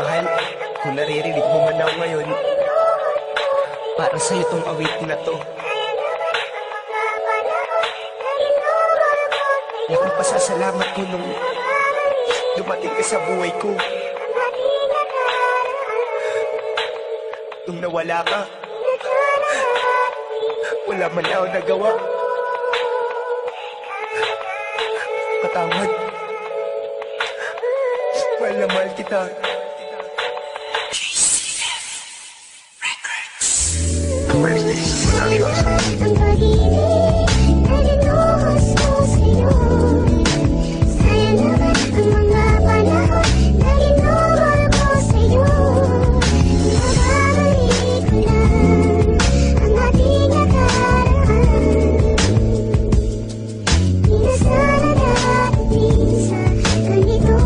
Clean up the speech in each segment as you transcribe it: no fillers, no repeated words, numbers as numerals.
Mahal, kung naririnig mo man ako ngayon, para sa'yo tong awit na to. Laking pasasalamat ko nung dumating ka sa buhay ko. Nung nawala ka, wala man ako nagawa. Patawad. Mahal na mahal kita. Ang pag-ibig ay linuhos ko sa'yo. Sayang naman ang mga panahon na ginuhol ko sa'yo. Mababalik ko lang ang ating nakaraan. Di na sana darating sa ganito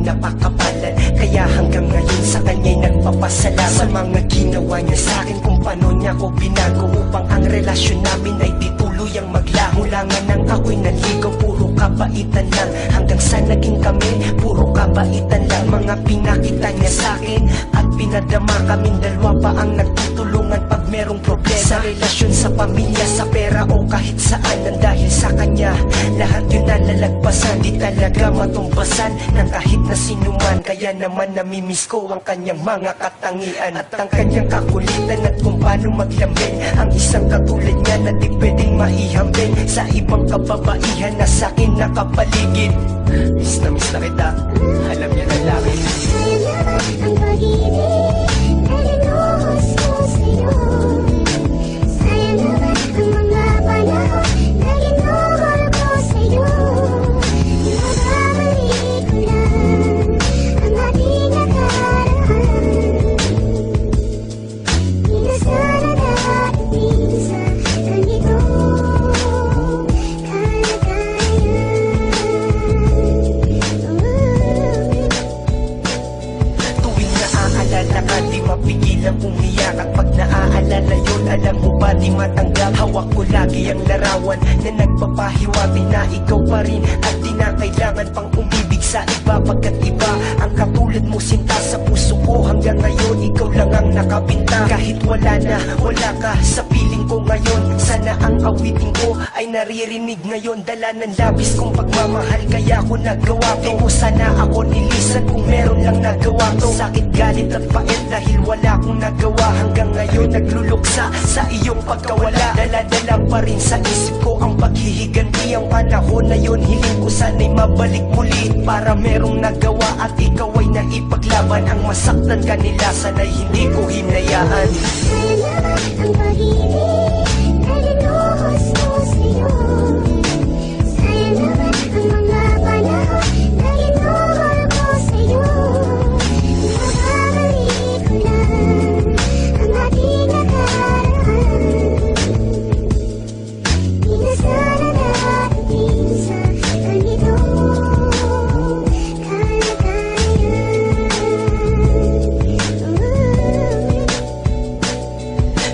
napakapalan, kaya hanggang ngayon sa kanya'y nagpapasalamat sa mga ginawa niya sa'kin, kung paano niya ko binago upang ang relasyon namin ay di tuluyang maglaho. Mula nga nang ako'y naligaw, puro kabaitan lang, hanggang sa naging kami, puro kabaitan lang. Mga pinakita niya sa'kin at pinadama, kaming dalawa pa ang nagtutulungan pag merong problema sa relasyon, sa pamilya, sa pera o kahit saan. Nang dahil sa kanya, lahat yun nalalagpasan, di talaga matumbasan ng kahit na sinuman. Kaya naman namimiss ko ang kanyang mga katangian at ang kanyang kakulitan at kung paano maglambing. Ang isang katulad niya na di pwedeng maihambing sa ibang kababaihan na sa'kin nakapaligid. Miss na kita, alam niya na laki. ang pag-ibig ay linuhos ko sa'yo. Sayang naman ang mga panahon na ginuhol ko sa'yo. Mababalik ko lang ang ating nakaraan. Di na sana darating sa ganito di mapigilang umiyak at pag naaalala yun, alam mo ba di matanggap. Hawak ko lagi ang larawan na nagpapahiwatig na ikaw pa rin at di na kailangan pang umibig sa iba, pagkat iba ang katulad mo sinta sa puso ko. Hanggang ngayon ikaw lang ang nakapinta, kahit wala na, wala ka sa piling ko ngayon. Sana ang awitin ko ay naririnig ngayon, dala ng labis kong pagmamahal kaya ko nagawa to. Di ko sana ako nilisan kung meron lang nagawa to. Sakit, galit at pait dahil wala akong nagawa. Hanggang ngayon nagluluksa sa iyong pagkawala. Dala-dala pa rin sa isip ko ang paghihiganti. Ang panahon na yun, hiling ko sana'y mabalik muli para merong nagawa at ikaw ay naipaglaban. Ang masaktan kanila sana'y hindi ko hinayaan. Sayang naman ang pag-ibig ay linuhos ko sa'yo. Sayang naman ang mga panahon na ginuhol ko sa'yo. Mababalik ko lang ang ating nakaraan. Di na sana darating sa ganito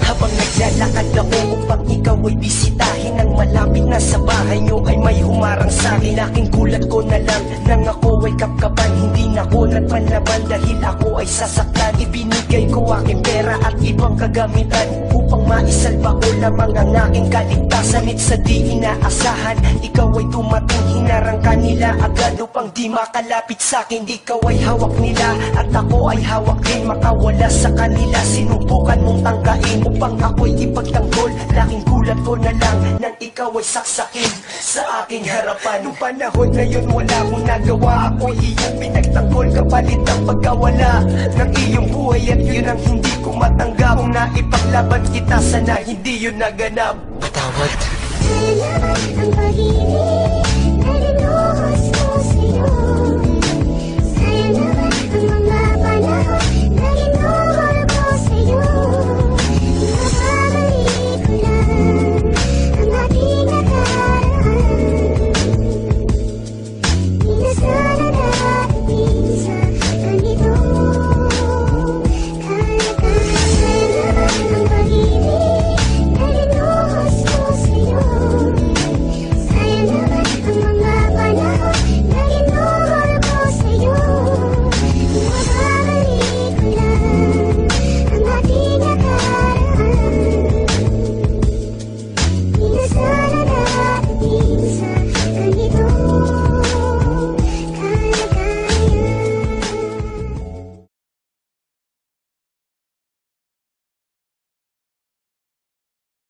Habang naglalakad ako upang ikaw ay bisitahin, ang malapit na sa bahay nyo ay may humarang sa'kin. Aking gulat ko na lang nang ako ay kapkapan, hindi na ko nagpanlaban dahil ako ay sasaktan. Ibinigay ko aking pera at ibang kagamitan upang maisalba ko lamang ang aking kaligtasan. At sa di inaasahan, ikaw ay dumating, hinarang kanila agad upang di makalapit sa'kin. Ikaw ay hawak nila at ako ay hawak din, makawala sa kanila. Sinubukan mong tangkain upang ako'y ipagtanggol. Laking gulat ko na lang nang ikaw ay saksakin sa aking harapan. Noong panahon na yun wala akong nagawa, ako'y iyong pinagtanggol kapalit ang pagkawala ng iyong buhay. At yun ang hindi ko matanggap, kung naipaglaban kita sana hindi yun naganap. Patawad. Sayang naman ang pag-ibig